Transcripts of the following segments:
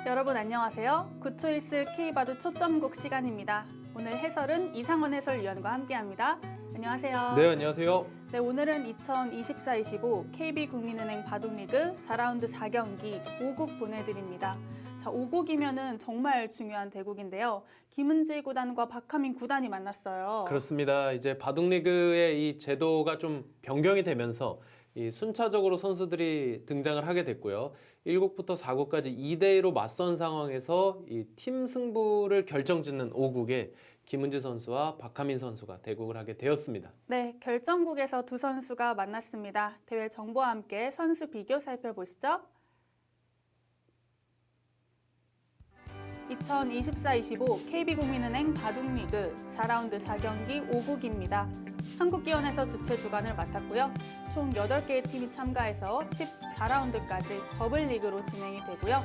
여러분 안녕하세요. 구초이스 K바둑 초점곡 시간입니다. 오늘 해설은 이상원 해설위원과 함께합니다. 안녕하세요. 네, 안녕하세요. 네, 오늘은 2024-25 KB국민은행 바둑리그 4라운드 4경기 5국 보내드립니다. 자, 5국이면은 정말 중요한 대국인데요. 김은지 구단과 박하민 구단이 만났어요. 그렇습니다. 이제 바둑리그의 이 제도가 좀 변경이 되면서 이 순차적으로 선수들이 등장을 하게 됐고요. 1국부터 4국까지 2대2로 맞선 상황에서 이 팀 승부를 결정짓는 5국에 김은지 선수와 박하민 선수가 대국을 하게 되었습니다. 네, 결정국에서 두 선수가 만났습니다. 대회 정보와 함께 선수 비교 살펴보시죠. 2024-25 KB국민은행 바둑리그 4라운드 4경기 5국입니다. 한국기원에서 주최 주관을 맡았고요. 총 8개의 팀이 참가해서 14라운드까지 더블리그로 진행이 되고요.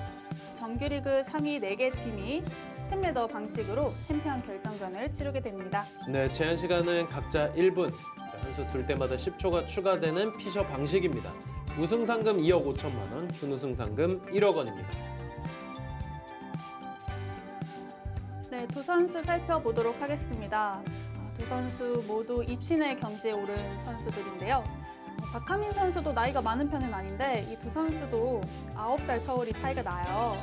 정규리그 상위 4개 팀이 스텝레더 방식으로 챔피언 결정전을 치르게 됩니다. 네, 제한 시간은 각자 1분, 한 수 둘 때마다 10초가 추가되는 피셔 방식입니다. 우승 상금 2억 5천만 원, 준우승 상금 1억 원입니다. 네, 두 선수 살펴보도록 하겠습니다. 두 선수 모두 입신의 경지에 오른 선수들인데요. 박하민 선수도 나이가 많은 편은 아닌데 이 두 선수도 9살 터울이 차이가 나요.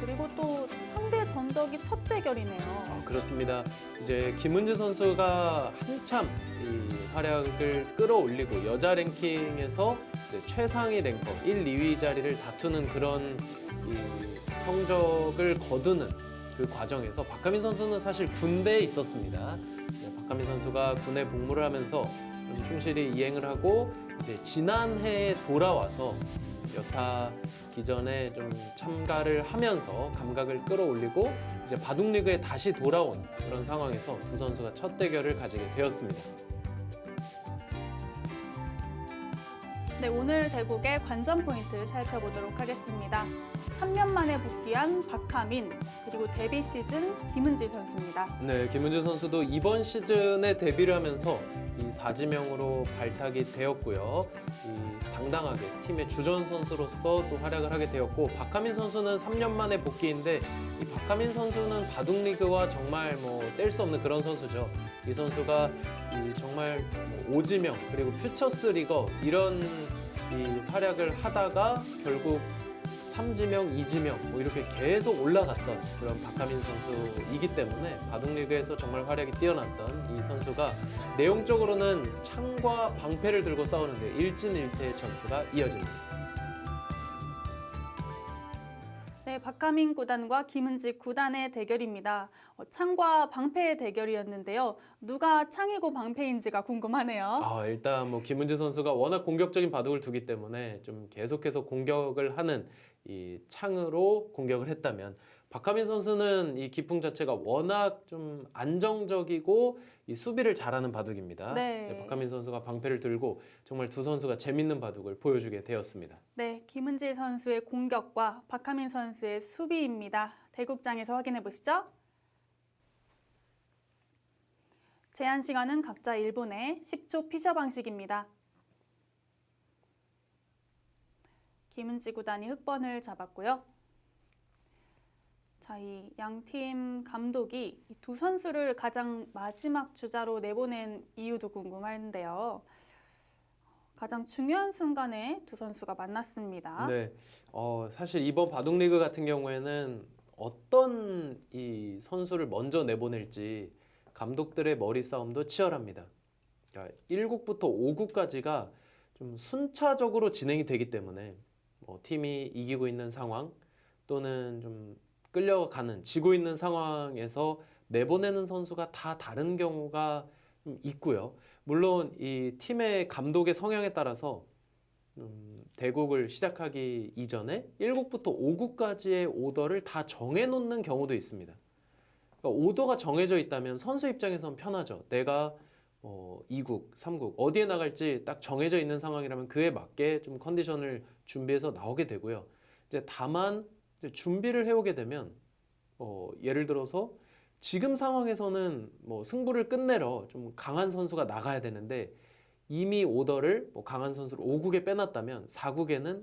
그리고 또 상대 전적이 첫 대결이네요. 그렇습니다. 이제 김은지 선수가 한참 이 활약을 끌어올리고 여자 랭킹에서 이제 최상위 랭커 1, 2위 자리를 다투는 그런 이 성적을 거두는 그 과정에서 박하민 선수는 사실 군대에 있었습니다. 박하민 선수가 군에 복무를 하면서 좀 충실히 이행을 하고 이제 지난해에 돌아와서 여타 기전에 좀 참가를 하면서 감각을 끌어올리고 이제 바둑리그에 다시 돌아온 그런 상황에서 두 선수가 첫 대결을 가지게 되었습니다. 네, 오늘 대국의 관전 포인트 살펴보도록 하겠습니다. 3년 만에 복귀한 박하민, 그리고 데뷔 시즌 김은지 선수입니다. 네, 김은지 선수도 이번 시즌에 데뷔를 하면서 이 4지명으로 발탁이 되었고요. 이 당당하게 팀의 주전 선수로서 또 활약을 하게 되었고, 박하민 선수는 3년 만에 복귀인데 이 박하민 선수는 바둑리그와 정말 뗄 수 없는 그런 선수죠. 이 선수가 이 정말 5지명 그리고 퓨처스 리거 이런 이 활약을 하다가 결국 3지명, 2지명 이렇게 계속 올라갔던 그런 박하민 선수이기 때문에 바둑리그에서 정말 활약이 뛰어났던 이 선수가 내용적으로는 창과 방패를 들고 싸우는데 일진일퇴의 전투가 이어집니다. 네, 박하민 구단과 김은지 구단의 대결입니다. 창과 방패의 대결이었는데요. 누가 창이고 방패인지가 궁금하네요. 일단 김은지 선수가 워낙 공격적인 바둑을 두기 때문에 좀 계속해서 공격을 하는 이 창으로 공격을 했다면, 박하민 선수는 이 기풍 자체가 워낙 좀 안정적이고 이 수비를 잘하는 바둑입니다. 네. 박하민 선수가 방패를 들고 정말 두 선수가 재밌는 바둑을 보여주게 되었습니다. 네, 김은지 선수의 공격과 박하민 선수의 수비입니다. 대국장에서 확인해 보시죠. 제한 시간은 각자 1분에 10초 피셔 방식입니다. 김은지 구단이 흑번을 잡았고요. 자, 이 양팀 감독이 이 두 선수를 가장 마지막 주자로 내보낸 이유도 궁금한데요. 가장 중요한 순간에 두 선수가 만났습니다. 네, 사실 이번 바둑리그 같은 경우에는 어떤 이 선수를 먼저 내보낼지 감독들의 머리 싸움도 치열합니다. 그러니까 1국부터 5국까지가 좀 순차적으로 진행이 되기 때문에 팀이 이기고 있는 상황 또는 좀 끌려가는, 지고 있는 상황에서 내보내는 선수가 다 다른 경우가 좀 있고요. 물론 이 팀의 감독의 성향에 따라서 대국을 시작하기 이전에 1국부터 5국까지의 오더를 다 정해놓는 경우도 있습니다. 그러니까 오더가 정해져 있다면 선수 입장에선 편하죠. 내가 2국, 3국 어디에 나갈지 딱 정해져 있는 상황이라면 그에 맞게 좀 컨디션을 준비해서 나오게 되고요. 이제 다만 이제 준비를 해오게 되면 예를 들어서 지금 상황에서는 승부를 끝내러 좀 강한 선수가 나가야 되는데 이미 오더를 강한 선수를 5국에 빼놨다면 4국에는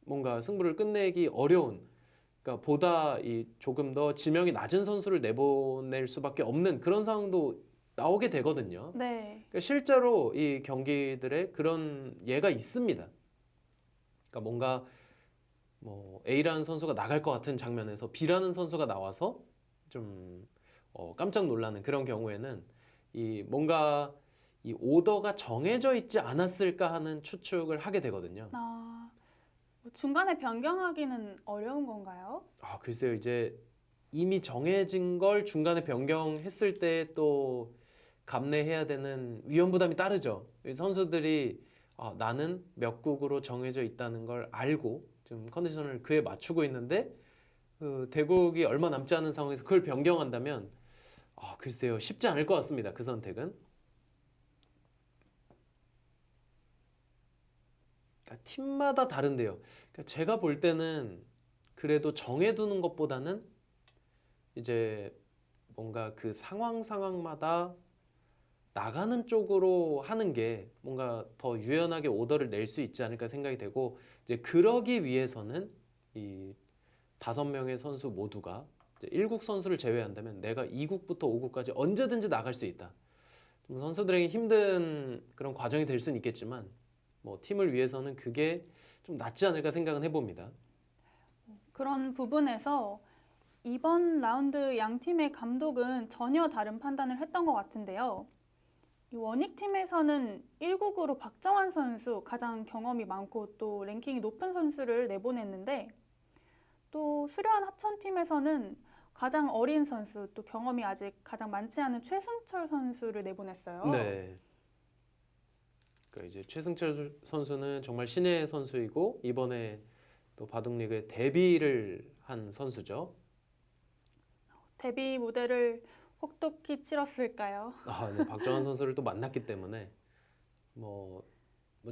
뭔가 승부를 끝내기 어려운 그러니까 보다 조금 더 지명이 낮은 선수를 내보낼 수밖에 없는 그런 상황도 나오게 되거든요. 네. 그러니까 실제로 이 경기들에 그런 예가 있습니다. 그러니까 뭔가 뭐 A라는 선수가 나갈 것 같은 장면에서 B라는 선수가 나와서 좀 깜짝 놀라는 그런 경우에는 이 뭔가 이 오더가 정해져 있지 않았을까 하는 추측을 하게 되거든요. 중간에 변경하기는 어려운 건가요? 글쎄요. 이제 이미 정해진 걸 중간에 변경했을 때 또 감내해야 되는 위험 부담이 따르죠. 선수들이 나는 몇 국으로 정해져 있다는 걸 알고 좀 컨디션을 그에 맞추고 있는데 그 대국이 얼마 남지 않은 상황에서 그걸 변경한다면 글쎄요. 쉽지 않을 것 같습니다. 그 선택은. 그러니까 팀마다 다른데요. 그러니까 제가 볼 때는 그래도 정해두는 것보다는 이제 뭔가 그 상황마다 나가는 쪽으로 하는 게 뭔가 더 유연하게 오더를 낼 수 있지 않을까 생각이 되고 이제 그러기 위해서는 이 5명의 선수 모두가 이제 1국 선수를 제외한다면 내가 2국부터 5국까지 언제든지 나갈 수 있다. 좀 선수들에게 힘든 그런 과정이 될 수는 있겠지만 뭐 팀을 위해서는 그게 좀 낫지 않을까 생각은 해봅니다. 그런 부분에서 이번 라운드 양 팀의 감독은 전혀 다른 판단을 했던 것 같은데요. 이 원익팀에서는 1국으로 박정환 선수 가장 경험이 많고 또 랭킹이 높은 선수를 내보냈는데 또 수려한 합천팀에서는 가장 어린 선수 또 경험이 아직 가장 많지 않은 최승철 선수를 내보냈어요. 네. 그러니까 이제 최승철 선수는 정말 신의 선수이고 이번에 또 바둑리그에 데뷔를 한 선수죠. 데뷔 무대를 혹독히 치렀을까요? 네, 박정환 선수를 또 만났기 때문에 뭐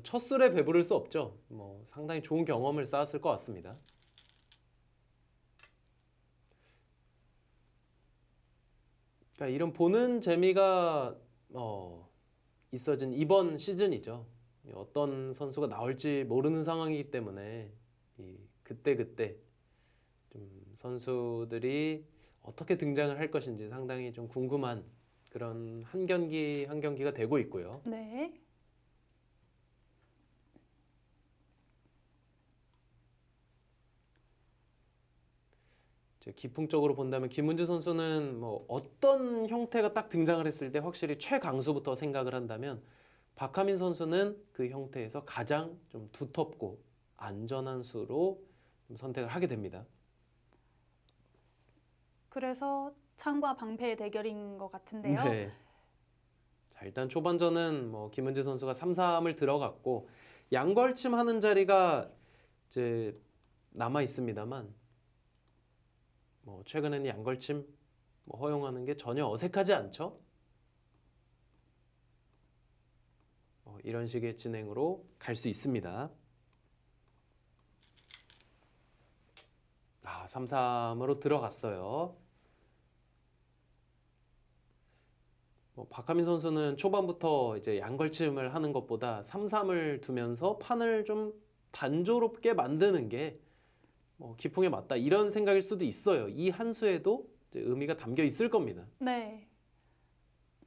첫 술에 배부를 수 없죠. 뭐 상당히 좋은 경험을 쌓았을 것 같습니다. 그러니까 이런 보는 재미가 있어진 이번 시즌이죠. 어떤 선수가 나올지 모르는 상황이기 때문에 그때 좀 선수들이 어떻게 등장을 할 것인지 상당히 좀 궁금한 그런 한 경기 한 경기가 되고 있고요. 네. 이제 기풍적으로 본다면 김은주 선수는 뭐 어떤 형태가 딱 등장을 했을 때 확실히 최강수부터 생각을 한다면 박하민 선수는 그 형태에서 가장 좀 두텁고 안전한 수로 좀 선택을 하게 됩니다. 그래서 창과 방패의 대결인 것 같은데요. 네. 자, 일단 초반전은 뭐 김은재 선수가 3-3을 들어갔고 양걸침 하는 자리가 이제 남아 있습니다만 뭐 최근에는 양걸침 뭐 허용하는 게 전혀 어색하지 않죠. 이런 식의 진행으로 갈 수 있습니다. 3-3으로 들어갔어요. 박하민 선수는 초반부터 이제 양걸침을 하는 것보다 3-3을 두면서 판을 좀 단조롭게 만드는 게 기풍에 맞다 이런 생각일 수도 있어요. 이 한 수에도 이제 의미가 담겨 있을 겁니다. 네.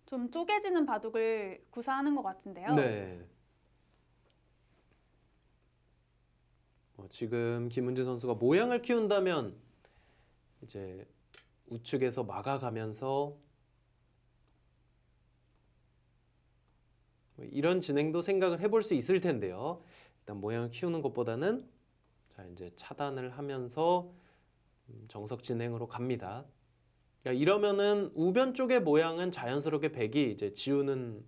좀 쪼개지는 바둑을 구사하는 것 같은데요. 네. 지금 김은재 선수가 모양을 키운다면 이제 우측에서 막아가면서 이런 진행도 생각을 해볼 수 있을 텐데요. 일단 모양을 키우는 것보다는 자 이제 차단을 하면서 정석 진행으로 갑니다. 그러니까 이러면은 우변 쪽의 모양은 자연스럽게 백이 이제 지우는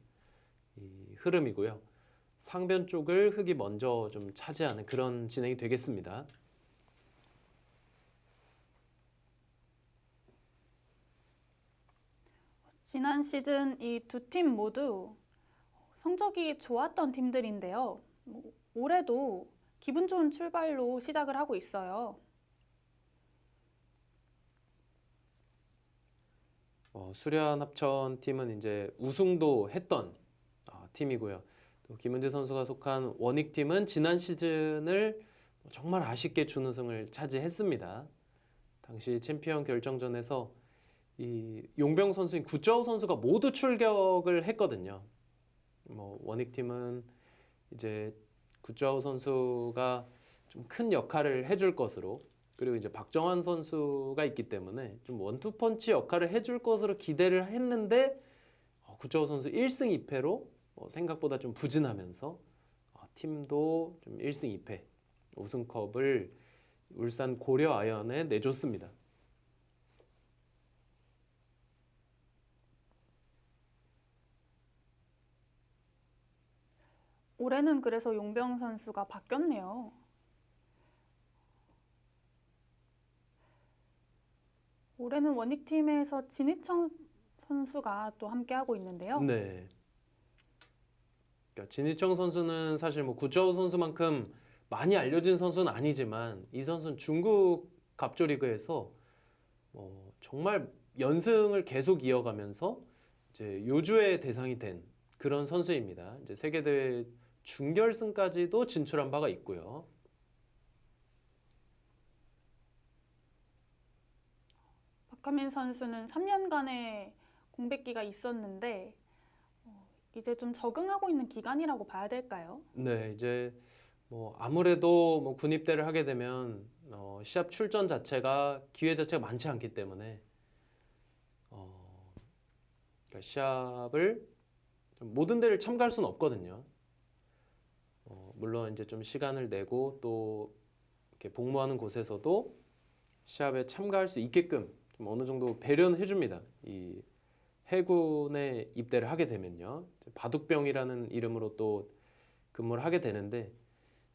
이 흐름이고요. 상변 쪽을 흑이 먼저 좀 차지하는 그런 진행이 되겠습니다. 지난 시즌 이 두 팀 모두 성적이 좋았던 팀들인데요. 올해도 기분 좋은 출발로 시작을 하고 있어요. 수려한 합천 팀은 이제 우승도 했던 팀이고요. 또 김은재 선수가 속한 원익 팀은 지난 시즌을 정말 아쉽게 준우승을 차지했습니다. 당시 챔피언 결정전에서 이 용병 선수인 구자우 선수가 모두 출격을 했거든요. 뭐 원익팀은 이제 구자우 선수가 좀 큰 역할을 해줄 것으로, 그리고 이제 박정환 선수가 있기 때문에 좀 원투펀치 역할을 해줄 것으로 기대를 했는데 구자우 선수 1승 2패로 생각보다 좀 부진하면서 팀도 좀 1승 2패 우승컵을 울산 고려 아이언에 내줬습니다. 올해는 그래서 용병 선수가 바뀌었네요. 올해는 원익팀에서 진희청 선수가 또 함께하고 있는데요. 네. 그러니까 진희청 선수는 사실 뭐 구자우 선수만큼 많이 알려진 선수는 아니지만 이 선수는 중국 갑조리그에서 정말 연승을 계속 이어가면서 이제 요주의 대상이 된 그런 선수입니다. 이제 세계대회 준결승까지도 진출한 바가 있고요. 박하민 선수는 3년간의 공백기가 있었는데 이제 좀 적응하고 있는 기간이라고 봐야 될까요? 네, 이제 뭐 아무래도 뭐 군입대를 하게 되면 시합 출전 자체가 기회 자체가 많지 않기 때문에 그러니까 시합을 모든 데를 참가할 수는 없거든요. 물론 이제 좀 시간을 내고 또 이렇게 복무하는 곳에서도 시합에 참가할 수 있게끔 좀 어느 정도 배려는 해줍니다. 이 해군에 입대를 하게 되면요, 바둑병이라는 이름으로 또 근무를 하게 되는데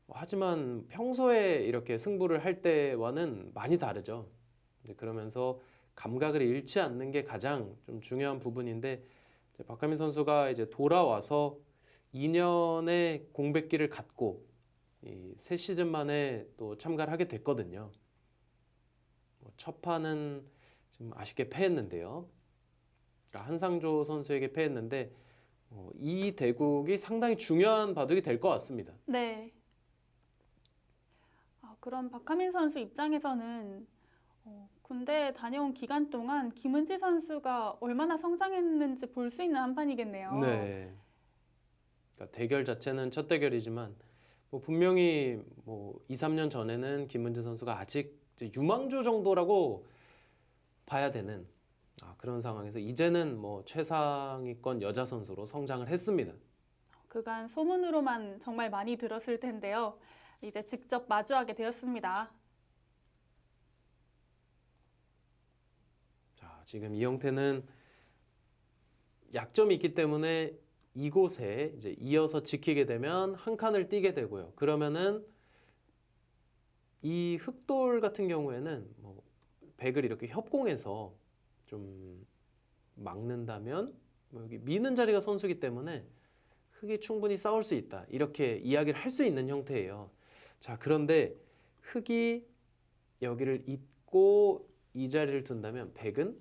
하지만 평소에 이렇게 승부를 할 때와는 많이 다르죠. 그러면서 감각을 잃지 않는 게 가장 좀 중요한 부분인데 박하민 선수가 이제 돌아와서 2년의 공백기를 갖고 이 새 시즌 만에 또 참가를 하게 됐거든요. 첫 판은 좀 아쉽게 패했는데요. 그러니까 한상조 선수에게 패했는데 이 대국이 상당히 중요한 바둑이 될 것 같습니다. 네. 그럼 박하민 선수 입장에서는 군대에 다녀온 기간 동안 김은지 선수가 얼마나 성장했는지 볼 수 있는 한 판이겠네요. 네. 그러니까 대결 자체는 첫 대결이지만 분명히 2, 3년 전에는 김은지 선수가 아직 이제 유망주 정도라고 봐야 되는 그런 상황에서 이제는 최상위권 여자 선수로 성장을 했습니다. 그간 소문으로만 정말 많이 들었을 텐데요. 이제 직접 마주하게 되었습니다. 자, 지금 이 형태는 약점이 있기 때문에 이곳에 이제 이어서 지키게 되면 한 칸을 띄게 되고요. 그러면은 이 흑돌 같은 경우에는 백을 이렇게 협공해서 좀 막는다면 여기 미는 자리가 선수기 때문에 흑이 충분히 싸울 수 있다, 이렇게 이야기를 할 수 있는 형태예요. 자, 그런데 흑이 여기를 잇고 이 자리를 둔다면 백은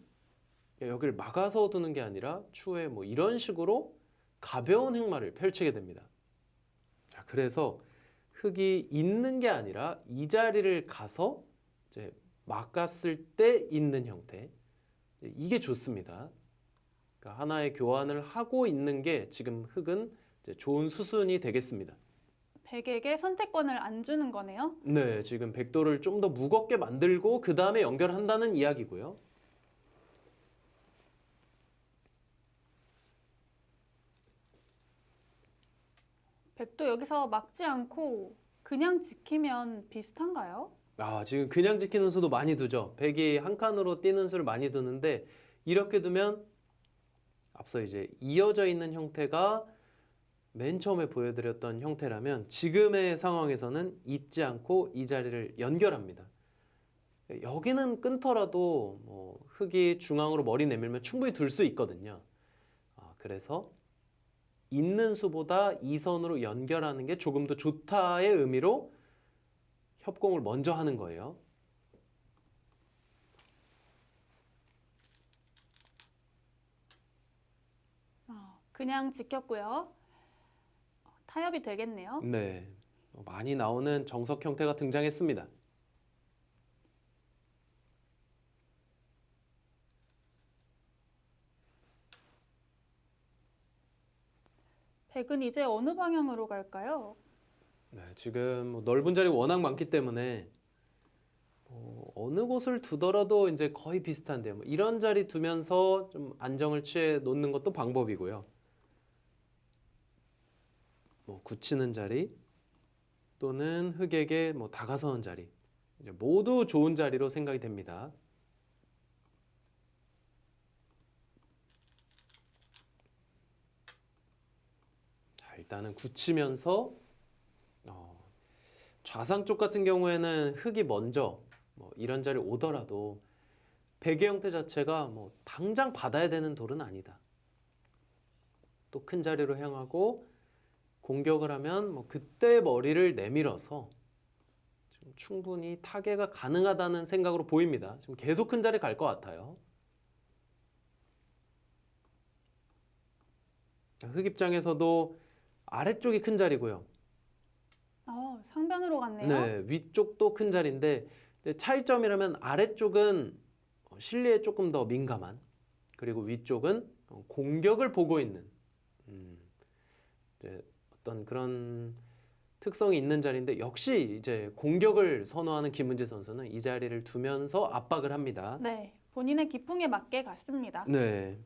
여기를 막아서 두는 게 아니라 추후에 이런 식으로 가벼운 행마를 펼치게 됩니다. 자, 그래서 흑이 있는 게 아니라 이 자리를 가서 이제 막았을 때 있는 형태, 이게 좋습니다. 그러니까 하나의 교환을 하고 있는 게 지금 흑은 이제 좋은 수순이 되겠습니다. 백에게 선택권을 안 주는 거네요. 네, 지금 백도를 좀 더 무겁게 만들고 그 다음에 연결한다는 이야기고요. 백도 여기서 막지 않고 그냥 지키면 비슷한가요? 지금 그냥 지키는 수도 많이 두죠. 백이 한 칸으로 뛰는 수를 많이 두는데 이렇게 두면 앞서 이제 이어져 있는 형태가 맨 처음에 보여드렸던 형태라면 지금의 상황에서는 잊지 않고 이 자리를 연결합니다. 여기는 끊더라도 흑이 중앙으로 머리 내밀면 충분히 둘 수 있거든요. 그래서 있는 수보다 이 선으로 연결하는 게 조금 더 좋다의 의미로 협공을 먼저 하는 거예요. 그냥 지켰고요. 타협이 되겠네요. 네, 많이 나오는 정석 형태가 등장했습니다. 덱은 이제 어느 방향으로 갈까요? 네, 지금 뭐 넓은 자리 워낙 많기 때문에 어느 곳을 두더라도 이제 거의 비슷한데 뭐 이런 자리 두면서 좀 안정을 취해 놓는 것도 방법이고요. 뭐 굳히는 자리 또는 흑에게 뭐 다가서는 자리 이제 모두 좋은 자리로 생각이 됩니다. 자, 일단은 굳히면서 좌상 쪽 같은 경우에는 흑이 먼저 뭐 이런 자리 오더라도 베개 형태 자체가 뭐 당장 받아야 되는 돌은 아니다. 또 큰 자리로 향하고 공격을 하면 뭐 그때 머리를 내밀어서 지금 충분히 타개가 가능하다는 생각으로 보입니다. 지금 계속 큰 자리 갈 것 같아요. 흑 입장에서도 아래쪽이 큰 자리고요. 상변으로 갔네요. 네, 위쪽도 큰 자리인데 근데 차이점이라면 아래쪽은 실리에 조금 더 민감한 그리고 위쪽은 공격을 보고 있는 이제 어떤 그런 특성이 있는 자리인데 역시 이제 공격을 선호하는 김은지 선수는 이 자리를 두면서 압박을 합니다. 네, 본인의 기풍에 맞게 갔습니다. 네.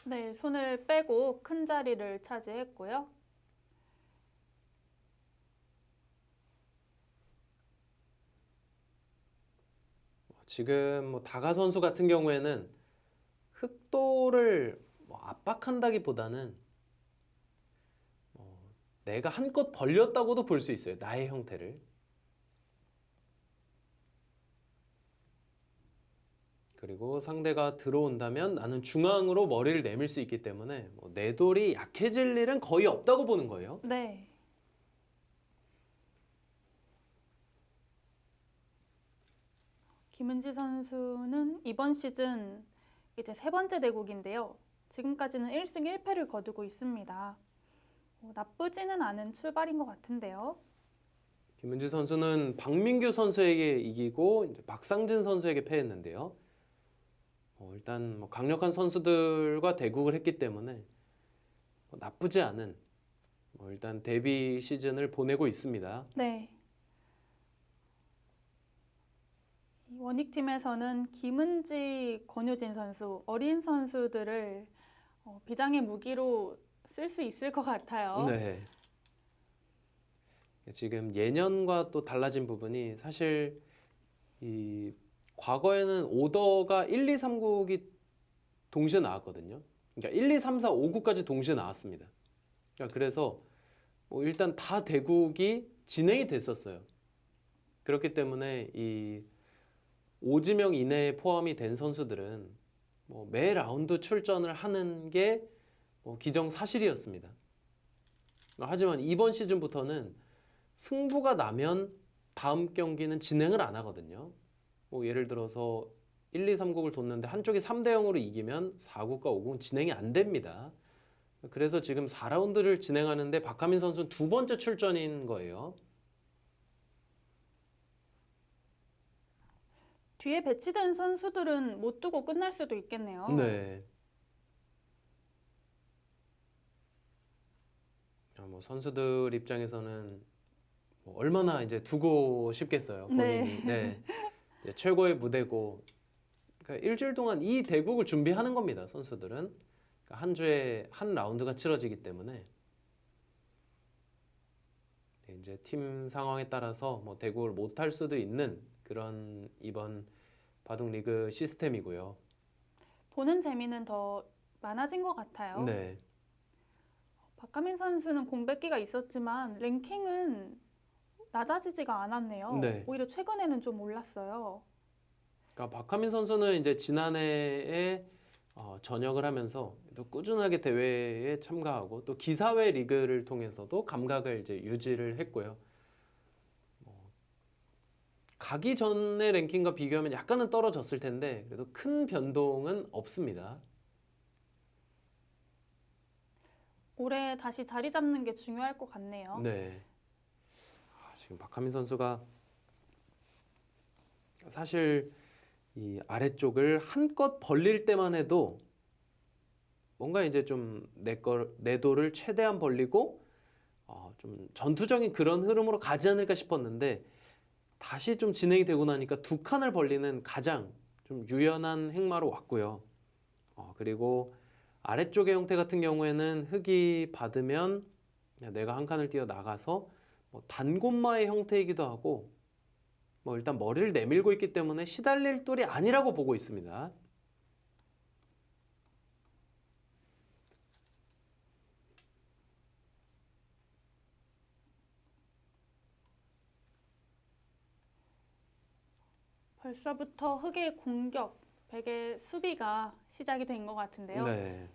네, 손을 빼고 큰 자리를 차지했고요. 지금 뭐 다가 선수 같은 경우에는 흑도를 뭐 압박한다기보다는 내가 한껏 벌렸다고도 볼 수 있어요. 나의 형태를. 그리고 상대가 들어온다면 나는 중앙으로 머리를 내밀 수 있기 때문에 내 돌이 약해질 일은 거의 없다고 보는 거예요. 네. 김은지 선수는 이번 시즌 이제 세 번째 대국인데요. 지금까지는 1승 1패를 거두고 있습니다. 나쁘지는 않은 출발인 것 같은데요. 김은지 선수는 박민규 선수에게 이기고 이제 박상진 선수에게 패했는데요. 일단 뭐 강력한 선수들과 대국을 했기 때문에 나쁘지 않은 일단 데뷔 시즌을 보내고 있습니다. 네. 원익팀에서는 김은지, 권효진 선수, 어린 선수들을 비장의 무기로 쓸 수 있을 것 같아요. 네. 지금 예년과 또 달라진 부분이 사실 이 과거에는 오더가 1, 2, 3국이 동시에 나왔거든요. 그러니까 1, 2, 3, 4, 5국까지 동시에 나왔습니다. 그러니까 그래서 일단 다 대국이 진행이 됐었어요. 그렇기 때문에 이 5지명 이내에 포함이 된 선수들은 매 라운드 출전을 하는 게 기정사실이었습니다. 하지만 이번 시즌부터는 승부가 나면 다음 경기는 진행을 안 하거든요. 예를 들어서 1, 2, 3국을 뒀는데 한쪽이 3대 0으로 이기면 4국과 5국은 진행이 안 됩니다. 그래서 지금 4라운드를 진행하는데 박하민 선수는 두 번째 출전인 거예요. 뒤에 배치된 선수들은 못 두고 끝날 수도 있겠네요. 네. 선수들 입장에서는 얼마나 이제 두고 싶겠어요. 본인이. 네. 이제 최고의 무대고. 그러니까 일주일 동안 이 대국을 준비하는 겁니다. 선수들은. 그러니까 한 주에 한 라운드가 치러지기 때문에 이제 팀 상황에 따라서 대국을 못 할 수도 있는 그런 이번 바둑 리그 시스템이고요. 보는 재미는 더 많아진 것 같아요. 네. 박하민 선수는 공백기가 있었지만 랭킹은 낮아지지가 않았네요. 네. 오히려 최근에는 좀 올랐어요. 그러니까 박하민 선수는 이제 지난해에 전역을 하면서 또 꾸준하게 대회에 참가하고 또 기사회 리그를 통해서도 감각을 이제 유지를 했고요. 가기 전의 랭킹과 비교하면 약간은 떨어졌을 텐데 그래도 큰 변동은 없습니다. 올해 다시 자리 잡는 게 중요할 것 같네요. 네. 지금 박하민 선수가 사실 이 아래쪽을 한껏 벌릴 때만 해도 뭔가 이제 좀 내도를 최대한 벌리고 좀 전투적인 그런 흐름으로 가지 않을까 싶었는데 다시 좀 진행이 되고 나니까 두 칸을 벌리는 가장 좀 유연한 행마로 왔고요. 그리고 아래쪽의 형태 같은 경우에는 흙이 받으면 그냥 내가 한 칸을 뛰어 나가서 뭐 단곤마의 형태이기도 하고 뭐 일단 머리를 내밀고 있기 때문에 시달릴 똘이 아니라고 보고 있습니다. 벌써부터 흑의 공격, 백의 수비가 시작이 된 것 같은데요. 네.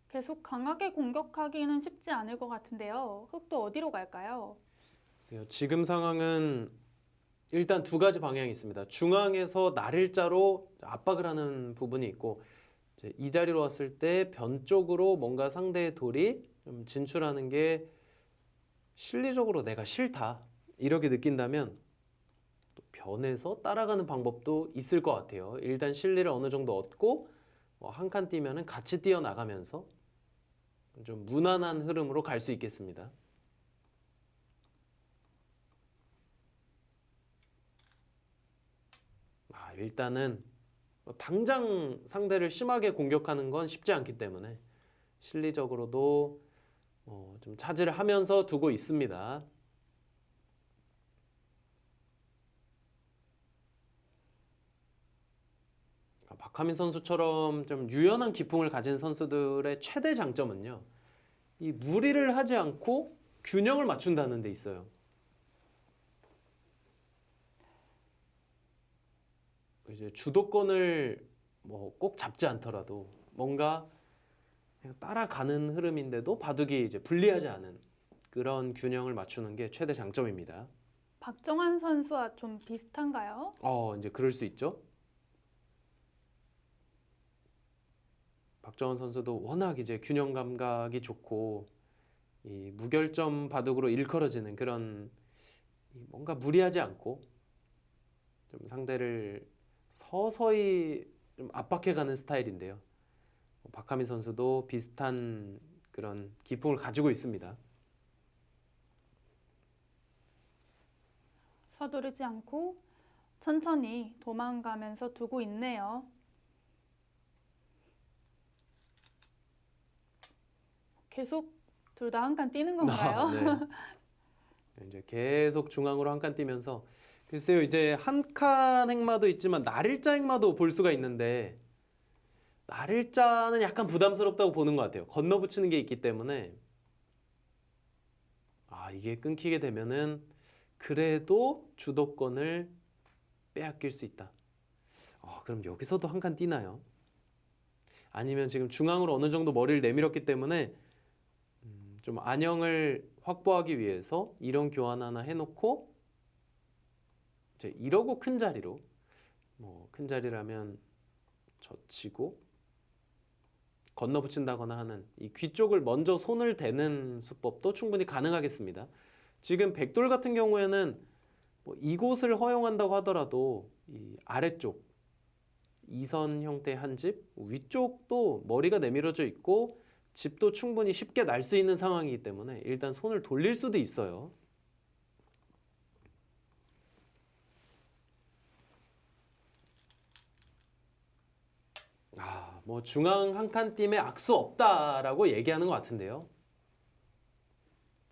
계속 강하게 공격하기는 쉽지 않을 것 같은데요. 흑도 어디로 갈까요? 글쎄요, 지금 상황은 일단 두 가지 방향이 있습니다. 중앙에서 날일자로 압박을 하는 부분이 있고 이제 이 자리로 왔을 때 변 쪽으로 뭔가 상대의 돌이 좀 진출하는 게 실리적으로 내가 싫다 이렇게 느낀다면 또 변에서 따라가는 방법도 있을 것 같아요. 일단 실리를 어느 정도 얻고 한 칸 뛰면은 같이 뛰어 나가면서 좀 무난한 흐름으로 갈 수 있겠습니다. 일단은 당장 상대를 심하게 공격하는 건 쉽지 않기 때문에 실리적으로도 좀 차지를 하면서 두고 있습니다. 박하민 선수처럼 좀 유연한 기풍을 가진 선수들의 최대 장점은요, 이 무리를 하지 않고 균형을 맞춘다는 데 있어요. 이제 주도권을 뭐 꼭 잡지 않더라도 뭔가 그냥 따라가는 흐름인데도 바둑이 이제 불리하지 않은 그런 균형을 맞추는 게 최대 장점입니다. 박정환 선수와 좀 비슷한가요? 이제 그럴 수 있죠. 박정환 선수도 워낙 이제 균형 감각이 좋고 이 무결점 바둑으로 일컬어지는 그런 뭔가 무리하지 않고 좀 상대를 서서히 좀 압박해가는 스타일인데요. 박하민 선수도 비슷한 그런 기풍을 가지고 있습니다. 서두르지 않고 천천히 도망가면서 두고 있네요. 계속 둘 다 한 칸 뛰는 건가요? 네. 이제 계속 중앙으로 한 칸 뛰면서 글쎄요, 이제 한 칸 행마도 있지만 날일자 행마도 볼 수가 있는데 날일자는 약간 부담스럽다고 보는 것 같아요. 건너붙이는 게 있기 때문에 이게 끊기게 되면은 그래도 주도권을 빼앗길 수 있다. 그럼 여기서도 한 칸 뛰나요? 아니면 지금 중앙으로 어느 정도 머리를 내밀었기 때문에 좀 안형을 확보하기 위해서 이런 교환 하나 해놓고 이제 이러고 큰 자리로 큰 자리라면 젖히고 건너붙인다거나 하는 이 귀 쪽을 먼저 손을 대는 수법도 충분히 가능하겠습니다. 지금 백돌 같은 경우에는 이곳을 허용한다고 하더라도 이 아래쪽 2선 형태의 한 집, 위쪽도 머리가 내밀어져 있고 집도 충분히 쉽게 날 수 있는 상황이기 때문에 일단 손을 돌릴 수도 있어요. 중앙 한 칸 띠에 악수 없다라고 얘기하는 것 같은데요.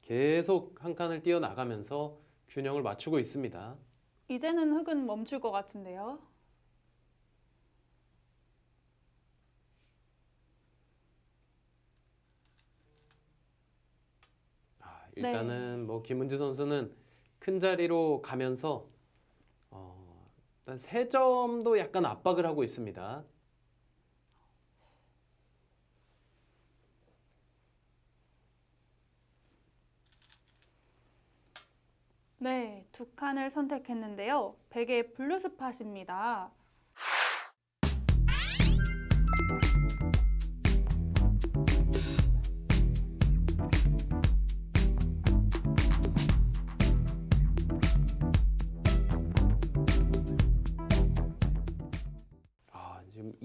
계속 한 칸을 뛰어 나가면서 균형을 맞추고 있습니다. 이제는 흑은 멈출 것 같은데요. 일단은 김은지 선수는 큰 자리로 가면서 일단 3점도 약간 압박을 하고 있습니다. 네, 두 칸을 선택했는데요. 백의 블루 스팟입니다.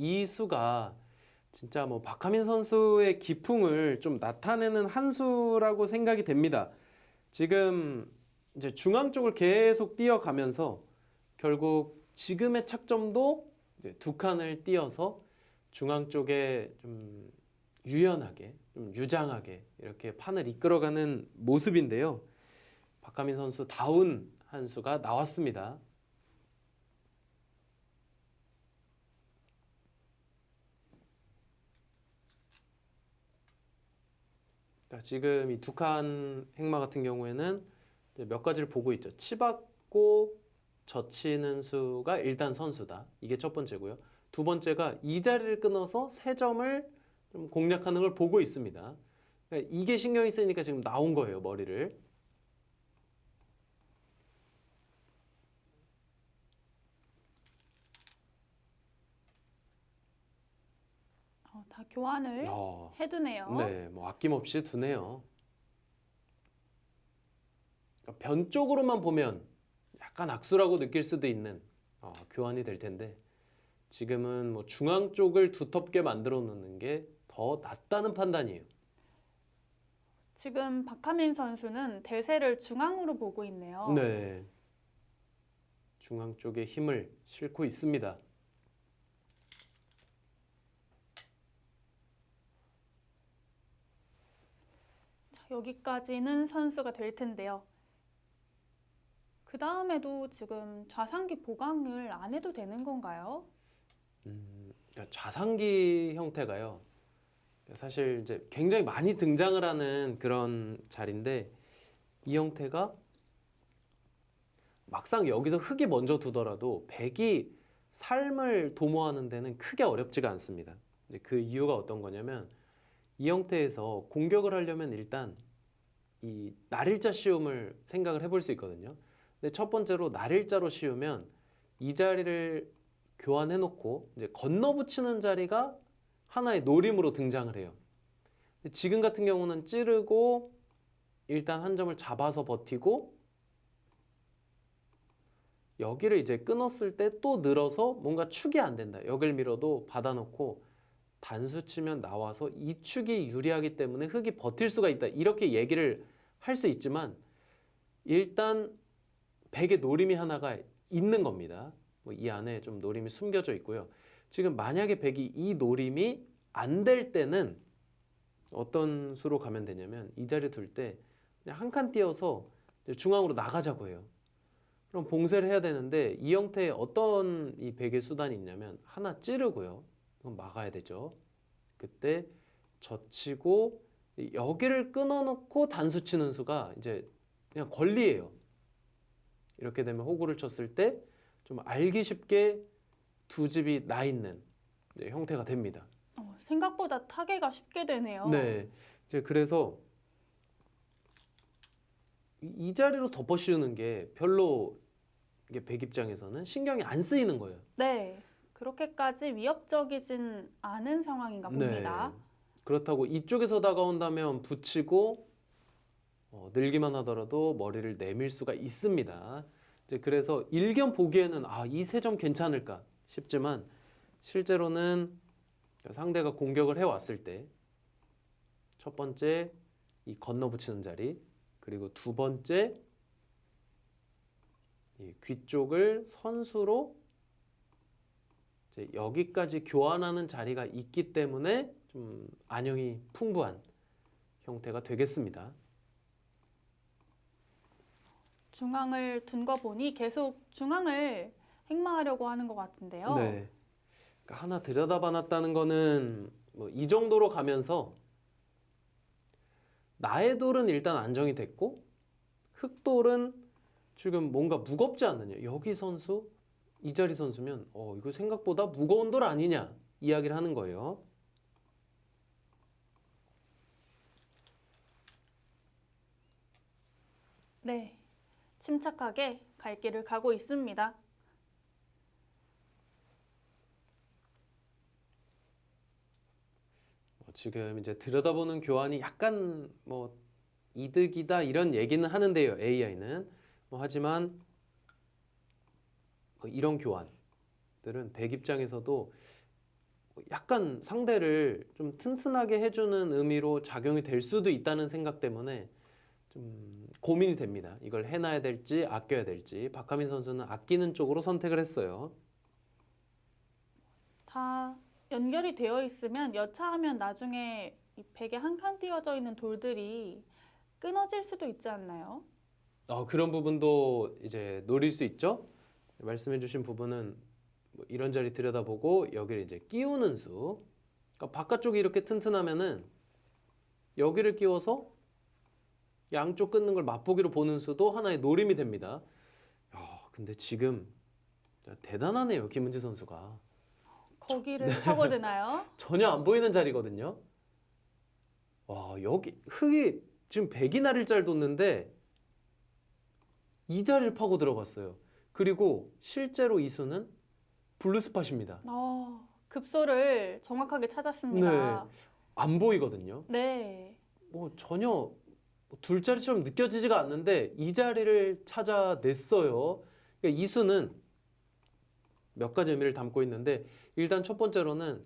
이 수가 진짜 뭐 박하민 선수의 기풍을 좀 나타내는 한 수라고 생각이 됩니다. 지금 이제 중앙 쪽을 계속 뛰어가면서 결국 지금의 착점도 이제 두 칸을 띄어서 중앙 쪽에 좀 유연하게, 좀 유장하게 이렇게 판을 이끌어가는 모습인데요. 박하민 선수 다운 한 수가 나왔습니다. 자, 지금 이 두 칸 행마 같은 경우에는 이제 몇 가지를 보고 있죠. 치받고 젖히는 수가 일단 선수다. 이게 첫 번째고요. 두 번째가 이 자리를 끊어서 세 점을 좀 공략하는 걸 보고 있습니다. 그러니까 이게 신경이 쓰이니까 지금 나온 거예요, 머리를. 다 교환을 해두네요. 네, 뭐 아낌없이 두네요. 그러니까 변 쪽으로만 보면 약간 악수라고 느낄 수도 있는 교환이 될 텐데 지금은 뭐 중앙 쪽을 두텁게 만들어 놓는 게 더 낫다는 판단이에요. 지금 박하민 선수는 대세를 중앙으로 보고 있네요. 네, 중앙 쪽에 힘을 싣고 있습니다. 자, 여기까지는 선수가 될 텐데요. 그 다음에도 지금 좌상기 보강을 안 해도 되는 건가요? 그러니까 좌상기 형태가요. 사실 이제 굉장히 많이 등장을 하는 그런 자리인데 이 형태가 막상 여기서 흙이 먼저 두더라도 백이 삶을 도모하는 데는 크게 어렵지가 않습니다. 이제 그 이유가 어떤 거냐면 이 형태에서 공격을 하려면 일단 이 날일자 씌움을 생각을 해볼 수 있거든요. 근데 첫 번째로 날일자로 씌우면 이 자리를 교환해 놓고 이제 건너붙이는 자리가 하나의 노림으로 등장을 해요. 근데 지금 같은 경우는 찌르고 일단 한 점을 잡아서 버티고 여기를 이제 끊었을 때 또 늘어서 뭔가 축이 안 된다. 여길 밀어도 받아놓고 단수 치면 나와서 이 축이 유리하기 때문에 흙이 버틸 수가 있다. 이렇게 얘기를 할 수 있지만 일단 백의 노림이 하나가 있는 겁니다. 뭐 이 안에 좀 노림이 숨겨져 있고요. 지금 만약에 백이 이 노림이 안 될 때는 어떤 수로 가면 되냐면 이 자리 둘 때 그냥 한 칸 띄어서 중앙으로 나가자고 해요. 그럼 봉쇄를 해야 되는데 이 형태의 어떤 이 백의 수단이 있냐면 하나 찌르고요. 이건 막아야 되죠. 그때 젖히고 여기를 끊어놓고 단수 치는 수가 이제 그냥 권리예요. 이렇게 되면 호구를 쳤을 때 좀 알기 쉽게 두 집이 나 있는 형태가 됩니다. 생각보다 타개가 쉽게 되네요. 네, 이제 그래서 이 자리로 덮어 씌우는 게 별로 이게 백 입장에서는 신경이 안 쓰이는 거예요. 네, 그렇게까지 위협적이진 않은 상황인가 봅니다. 네. 그렇다고 이쪽에서 다가온다면 붙이고 늘기만 하더라도 머리를 내밀 수가 있습니다. 이제 그래서 일견 보기에는 이 세 점 괜찮을까 싶지만 실제로는 상대가 공격을 해왔을 때 첫 번째 이 건너붙이는 자리 그리고 두 번째 이 귀 쪽을 선수로 이제 여기까지 교환하는 자리가 있기 때문에 좀 안형이 풍부한 형태가 되겠습니다. 중앙을 둔 거 보니 계속 중앙을 행마하려고 하는 것 같은데요. 네. 그러니까 하나 들여다봐놨다는 거는 뭐 이 정도로 가면서 나의 돌은 일단 안정이 됐고 흑돌은 지금 뭔가 무겁지 않느냐. 여기 선수, 이 자리 선수면 이거 생각보다 무거운 돌 아니냐 이야기를 하는 거예요. 네, 침착하게 갈 길을 가고 있습니다. 지금 이제 들여다보는 교환이 약간 뭐 이득이다 이런 얘기는 하는데요. AI는 하지만 이런 교환들은 백 입장에서도 약간 상대를 좀 튼튼하게 해주는 의미로 작용이 될 수도 있다는 생각 때문에 좀 고민이 됩니다. 이걸 해놔야 될지 아껴야 될지. 박하민 선수는 아끼는 쪽으로 선택을 했어요. 다 연결이 되어 있으면 여차하면 나중에 이 백에 한 칸 띄워져 있는 돌들이 끊어질 수도 있지 않나요? 그런 부분도 이제 노릴 수 있죠. 말씀해주신 부분은 뭐 이런 자리 들여다보고 여기를 이제 끼우는 수. 그러니까 바깥쪽이 이렇게 튼튼하면은 여기를 끼워서 양쪽 끊는 걸 맛보기로 보는 수도 하나의 노림이 됩니다. 근데 지금 대단하네요, 김은지 선수가. 거기를 파고드나요? 전혀 안 보이는 자리거든요. 와, 여기 흙이 지금 100이 잘 돋는데 이 자리를 파고 들어갔어요. 그리고 실제로 이 수는 블루스팟입니다. 급소를 정확하게 찾았습니다. 안 보이거든요. 네. 전혀 둘 자리처럼 느껴지지가 않는데 이 자리를 찾아냈어요. 그러니까 이 수는 몇 가지 의미를 담고 있는데 일단 첫 번째로는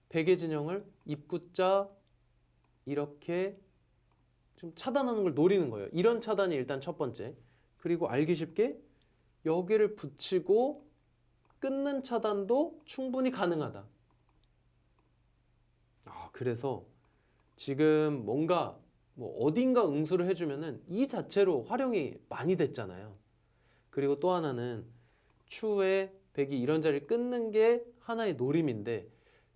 백의 진영을 입구자 이렇게 좀 차단하는 걸 노리는 거예요. 이런 차단이 일단 첫 번째. 그리고 알기 쉽게 여기를 붙이고 끊는 차단도 충분히 가능하다. 그래서 지금 뭔가 뭐 어딘가 응수를 해주면은 이 자체로 활용이 많이 됐잖아요. 그리고 또 하나는 추후에 백이 이런 자리를 끊는 게 하나의 노림인데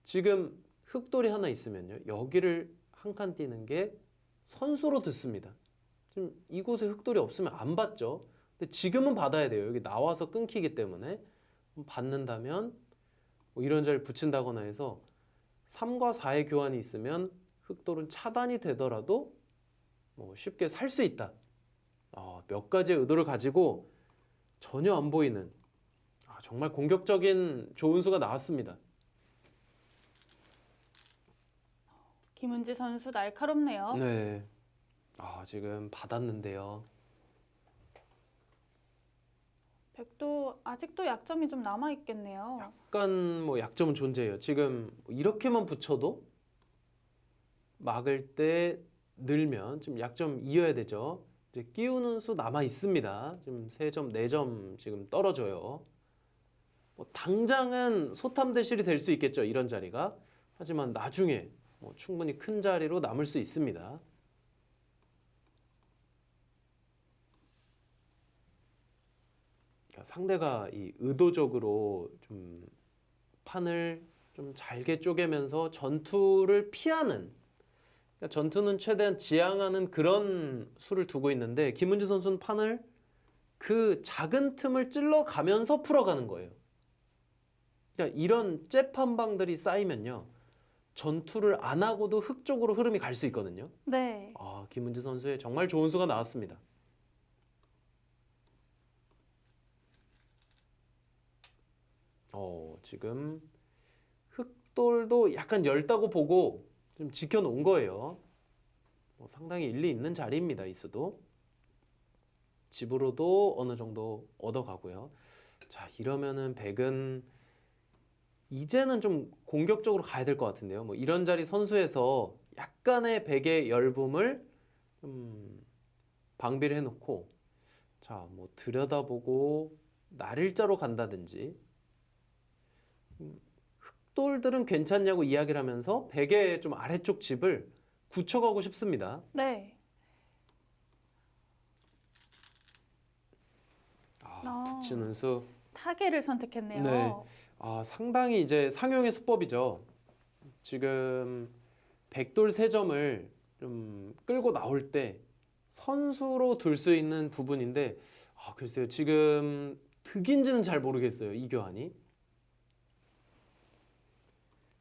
지금 흑돌이 하나 있으면요. 여기를 한 칸 띄는 게 선수로 듣습니다. 지금 이곳에 흑돌이 없으면 안 받죠. 근데 지금은 받아야 돼요. 여기 나와서 끊기기 때문에 받는다면 뭐 이런 자리를 붙인다거나 해서 3과 4의 교환이 있으면 흑돌은 차단이 되더라도 뭐 쉽게 살 수 있다. 몇 가지의 의도를 가지고 전혀 안 보이는 정말 공격적인 좋은 수가 나왔습니다. 김은지 선수 날카롭네요. 네. 지금 받았는데요. 백도 아직도 약점이 좀 남아 있겠네요. 약간 뭐 약점은 존재해요. 지금 이렇게만 붙여도 막을 때 늘면 지금 약점 이어야 되죠. 이제 끼우는 수 남아 있습니다. 지금 3점, 4점 지금 떨어져요. 뭐 당장은 소탐대실이 될 수 있겠죠. 이런 자리가. 하지만 나중에 뭐 충분히 큰 자리로 남을 수 있습니다. 그러니까 상대가 이 의도적으로 좀 판을 좀 잘게 쪼개면서 전투를 피하는, 그러니까 전투는 최대한 지향하는 그런 수를 두고 있는데 김은주 선수는 판을 그 작은 틈을 찔러가면서 풀어가는 거예요. 그러니까 이런 잽한방들이 쌓이면요. 전투를 안 하고도 흑 쪽으로 흐름이 갈 수 있거든요. 네. 김은주 선수의 정말 좋은 수가 나왔습니다. 지금 흑돌도 약간 열다고 보고 좀 지켜놓은 거예요. 상당히 일리 있는 자리입니다. 이 수도. 집으로도 어느 정도 얻어가고요. 자, 이러면은 백은 이제는 좀 공격적으로 가야 될 것 같은데요. 뭐 이런 자리 선수에서 약간의 백의 열붐을 좀 방비를 해놓고, 자, 뭐 들여다보고 날일자로 간다든지, 흑돌들은 괜찮냐고 이야기를 하면서 백의 좀 아래쪽 집을 굳혀가고 싶습니다. 네. 붙이는 수. 타개를 선택했네요. 네. 상당히 이제 상용의 수법이죠. 지금 백돌 3점을 좀 끌고 나올 때 선수로 둘 수 있는 부분인데 글쎄요. 지금 득인지는 잘 모르겠어요. 이 교환이.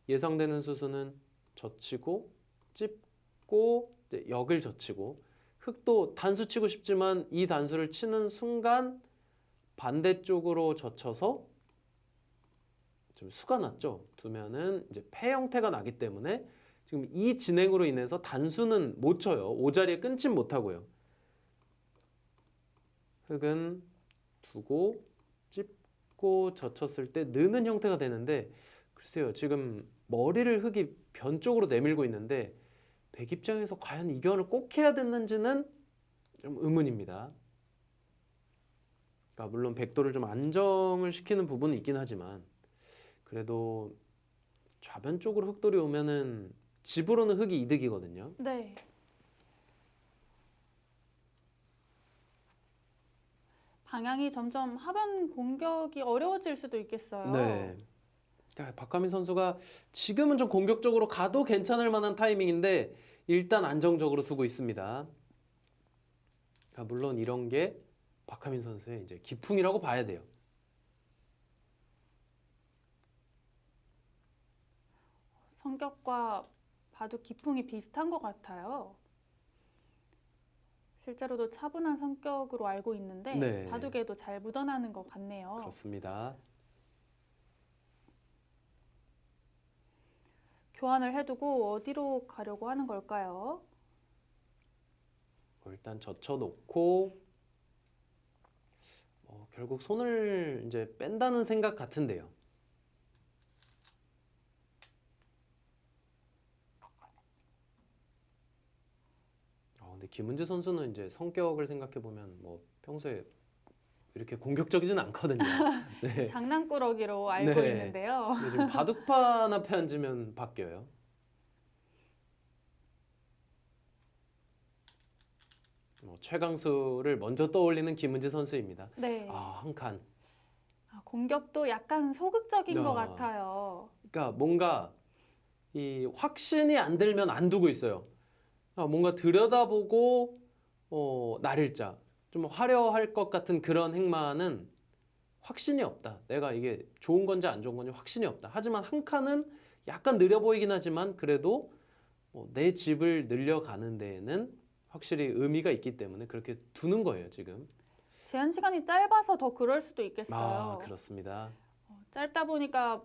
예상되는 수수는 젖히고 찝고 이제 역을 젖히고, 흑도 단수 치고 싶지만 이 단수를 치는 순간 반대쪽으로 젖혀서 좀 수가 났죠. 두면은 이제 패 형태가 나기 때문에 지금 이 진행으로 인해서 단수는 못 쳐요. 오자리에 끊진 못하고요. 흑은 두고 찝고 젖혔을 때 느는 형태가 되는데, 글쎄요, 지금 머리를 흑이 변 쪽으로 내밀고 있는데 백 입장에서 과연 이 교환을 꼭 해야 됐는지는 좀 의문입니다. 그러니까 물론 백도를 좀 안정을 시키는 부분은 있긴 하지만 그래도 좌변 쪽으로 흑돌이 오면은 집으로는 흑이 이득이거든요. 네. 방향이 점점 하변 공격이 어려워질 수도 있겠어요. 네. 그러니까 박하민 선수가 지금은 좀 공격적으로 가도 괜찮을 만한 타이밍인데 일단 안정적으로 두고 있습니다. 그러니까 물론 이런 게 박하민 선수의 이제 기풍이라고 봐야 돼요. 성격과 바둑 기풍이 비슷한 것 같아요. 실제로도 차분한 성격으로 알고 있는데 네. 바둑에도 잘 묻어나는 것 같네요. 그렇습니다. 교환을 해두고 어디로 가려고 하는 걸까요? 일단 젖혀놓고 결국 손을 이제 뺀다는 생각 같은데요. 근데 김은재 선수는 이제 성격을 생각해 보면 뭐 평소에 이렇게 공격적이진 않거든요. 네. 장난꾸러기로 알고 네. 있는데요. 근데 지금 바둑판 앞에 앉으면 바뀌어요. 최강수를 먼저 떠올리는 김은재 선수입니다. 네. 한 칸. 공격도 약간 소극적인 것 아. 같아요. 그러니까 뭔가 이 확신이 안 들면 안 두고 있어요. 뭔가 들여다보고 날일자 좀 화려할 것 같은 그런 행마는 확신이 없다. 내가 이게 좋은 건지 안 좋은 건지 확신이 없다. 하지만 한 칸은 약간 느려 보이긴 하지만 그래도 내 집을 늘려가는 데에는 확실히 의미가 있기 때문에 그렇게 두는 거예요, 지금. 제한 시간이 짧아서 더 그럴 수도 있겠어요. 그렇습니다. 짧다 보니까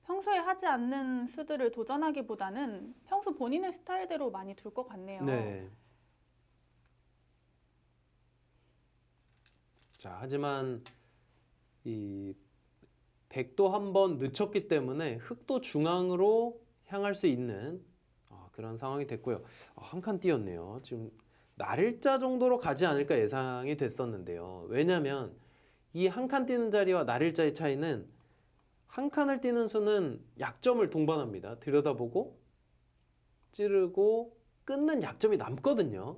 평소에 하지 않는 수들을 도전하기보다는 평소 본인의 스타일대로 많이 둘 것 같네요. 네. 자, 하지만 이 백도 한번 늦췄기 때문에 흑도 중앙으로 향할 수 있는 그런 상황이 됐고요. 한 칸 띄었네요. 지금 날일자 정도로 가지 않을까 예상이 됐었는데요. 왜냐하면 이 한 칸 띄는 자리와 날일자의 차이는 한 칸을 띄는 수는 약점을 동반합니다. 들여다보고 찌르고 끊는 약점이 남거든요.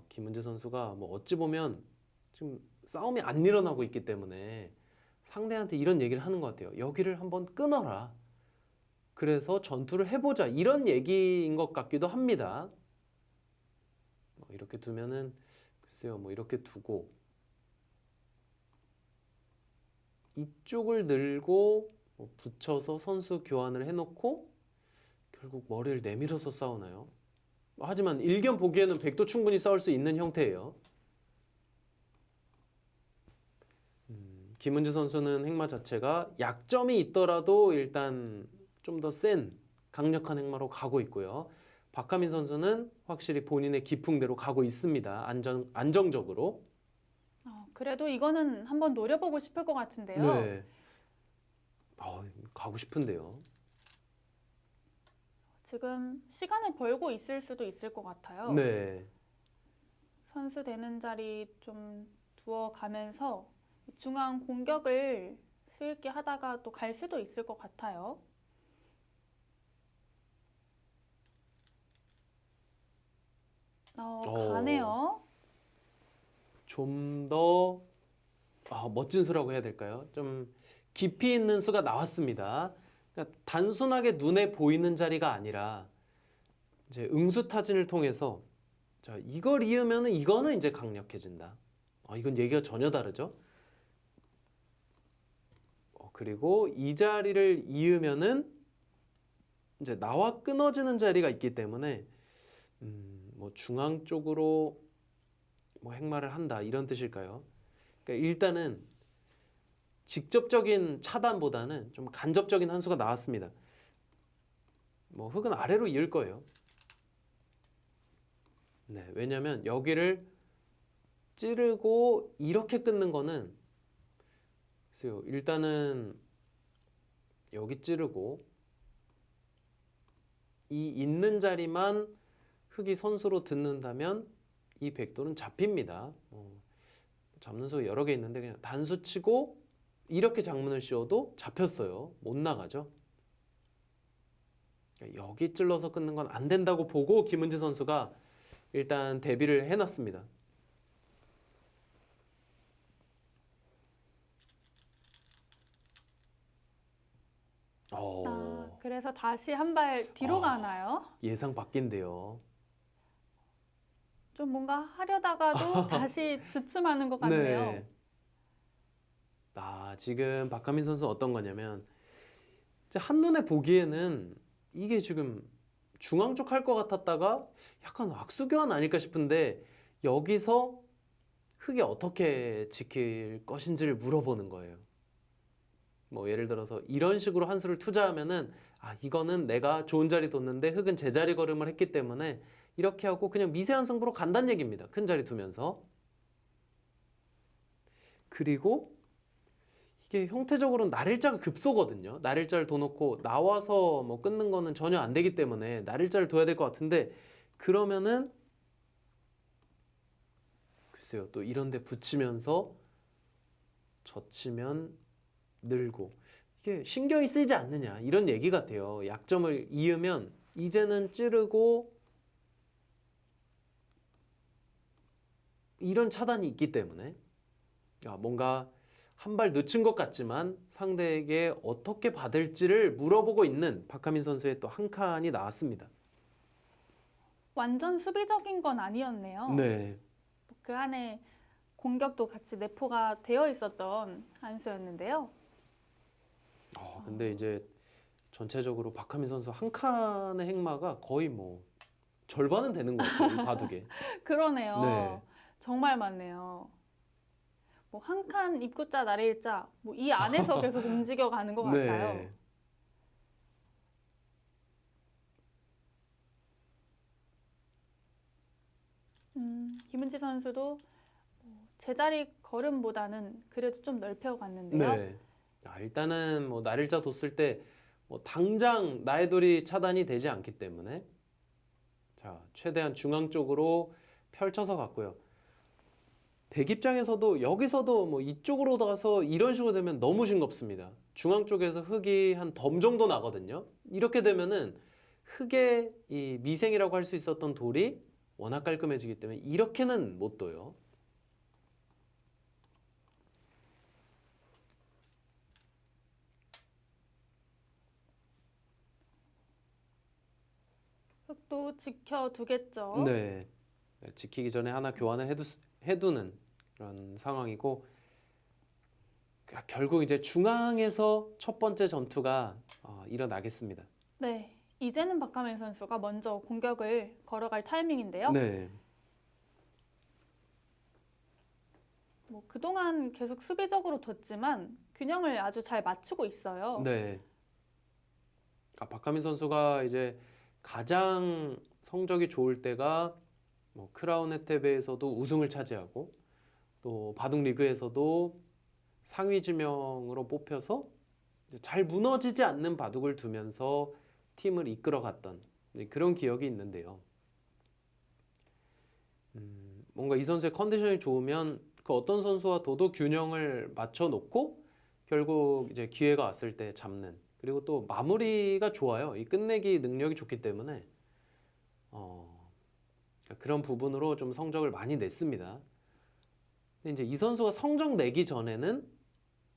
김은재 선수가 뭐 어찌 보면 지금 싸움이 안 일어나고 있기 때문에 상대한테 이런 얘기를 하는 것 같아요. 여기를 한번 끊어라. 그래서 전투를 해보자. 이런 얘기인 것 같기도 합니다. 이렇게 두면은 글쎄요, 뭐 이렇게 두고 이쪽을 늘고 붙여서 선수 교환을 해놓고 결국 머리를 내밀어서 싸우나요? 하지만 일견 보기에는 백도 충분히 싸울 수 있는 형태예요. 김은재 선수는 행마 자체가 약점이 있더라도 일단 좀 더 센 강력한 행마로 가고 있고요. 박하민 선수는 확실히 본인의 기풍대로 가고 있습니다. 안정적으로. 그래도 이거는 한번 노려보고 싶을 것 같은데요. 네. 가고 싶은데요. 지금 시간을 벌고 있을 수도 있을 것 같아요. 네. 선수 되는 자리 좀 두어가면서 중앙 공격을 수있게 하다가 또 갈 수도 있을 것 같아요. 가네요. 좀 더 멋진 수라고 해야 될까요? 좀 깊이 있는 수가 나왔습니다. 그러니까 단순하게 눈에 보이는 자리가 아니라 이제 응수타진을 통해서 자, 이걸 이으면은 이거는 이제 강력해진다. 이건 얘기가 전혀 다르죠. 그리고 이 자리를 이으면은 이제 나와 끊어지는 자리가 있기 때문에 뭐 중앙 쪽으로 뭐 행마를 한다 이런 뜻일까요? 그러니까 일단은 직접적인 차단보다는 좀 간접적인 한 수가 나왔습니다. 뭐 흑은 아래로 이을 거예요. 네, 왜냐하면 여기를 찌르고 이렇게 끊는 거는 글쎄요, 일단은 여기 찌르고 이 있는 자리만 흑이 선수로 듣는다면 이 백도는 잡힙니다. 잡는 수가 여러 개 있는데 그냥 단수 치고 이렇게 장문을 씌워도 잡혔어요. 못 나가죠. 여기 찔러서 끊는 건 안 된다고 보고 김은지 선수가 일단 대비를 해놨습니다. 그래서 다시 한 발 뒤로 가나요? 예상 밖인데요. 좀 뭔가 하려다가도 다시 주춤하는 것 같네요. 네. 지금 박하민 선수 어떤 거냐면 한눈에 보기에는 이게 지금 중앙 쪽 할 것 같았다가 약간 악수교환 아닐까 싶은데 여기서 흑이 어떻게 지킬 것인지를 물어보는 거예요. 뭐 예를 들어서 이런 식으로 한 수를 투자하면은 이거는 내가 좋은 자리 뒀는데 흑은 제자리 걸음을 했기 때문에 이렇게 하고 그냥 미세한 승부로 간다는 얘기입니다. 큰 자리 두면서. 그리고 이게 형태적으로는 날일자가 급소거든요. 날일자를 둬놓고 나와서 뭐 끊는 거는 전혀 안 되기 때문에 날일자를 둬야 될 것 같은데 그러면은 글쎄요. 또 이런 데 붙이면서 젖히면 늘고 이게 신경이 쓰이지 않느냐 이런 얘기 같아요. 약점을 이으면 이제는 찌르고 이런 차단이 있기 때문에 뭔가 한 발 늦춘 것 같지만 상대에게 어떻게 받을지를 물어보고 있는 박하민 선수의 또 한 칸이 나왔습니다. 완전 수비적인 건 아니었네요. 네. 그 안에 공격도 같이 내포가 되어 있었던 한 수였는데요. 근데 이제 전체적으로 박하민 선수 한 칸의 행마가 거의 뭐 절반은 되는 것 같아요. 이 바둑에. 그러네요. 네. 정말 많네요. 뭐 한 칸 입구자 날일자 뭐 이 안에서 계속 움직여 가는 것 같아요. 네. 김은지 선수도 제자리 걸음보다는 그래도 좀 넓혀 갔는데요. 네. 일단은 뭐 날일자 뒀을 때 뭐 당장 나의 돌이 차단이 되지 않기 때문에 최대한 중앙 쪽으로 펼쳐서 갔고요. 백 입장에서도 여기서도 뭐 이쪽으로 가서 이런 식으로 되면 너무 싱겁습니다. 중앙 쪽에서 흑이 한 덤 정도 나거든요. 이렇게 되면은 흑의 이 미생이라고 할 수 있었던 돌이 워낙 깔끔해지기 때문에 이렇게는 못 둬요. 흑도 지켜두겠죠. 네. 지키기 전에 하나 교환을 해두는 그런 상황이고 결국 이제 중앙에서 첫 번째 전투가 일어나겠습니다. 네, 이제는 박하민 선수가 먼저 공격을 걸어갈 타이밍인데요. 네. 뭐 그동안 계속 수비적으로 뒀지만 균형을 아주 잘 맞추고 있어요. 네. 박하민 선수가 이제 가장 성적이 좋을 때가 뭐 크라운 혜태배에서도 우승을 차지하고 또 바둑 리그에서도 상위 지명으로 뽑혀서 잘 무너지지 않는 바둑을 두면서 팀을 이끌어갔던 그런 기억이 있는데요. 뭔가 이 선수의 컨디션이 좋으면 그 어떤 선수와 둬도 균형을 맞춰 놓고 결국 이제 기회가 왔을 때 잡는 그리고 또 마무리가 좋아요. 이 끝내기 능력이 좋기 때문에 그런 부분으로 좀 성적을 많이 냈습니다. 근데 이제 이 선수가 성적 내기 전에는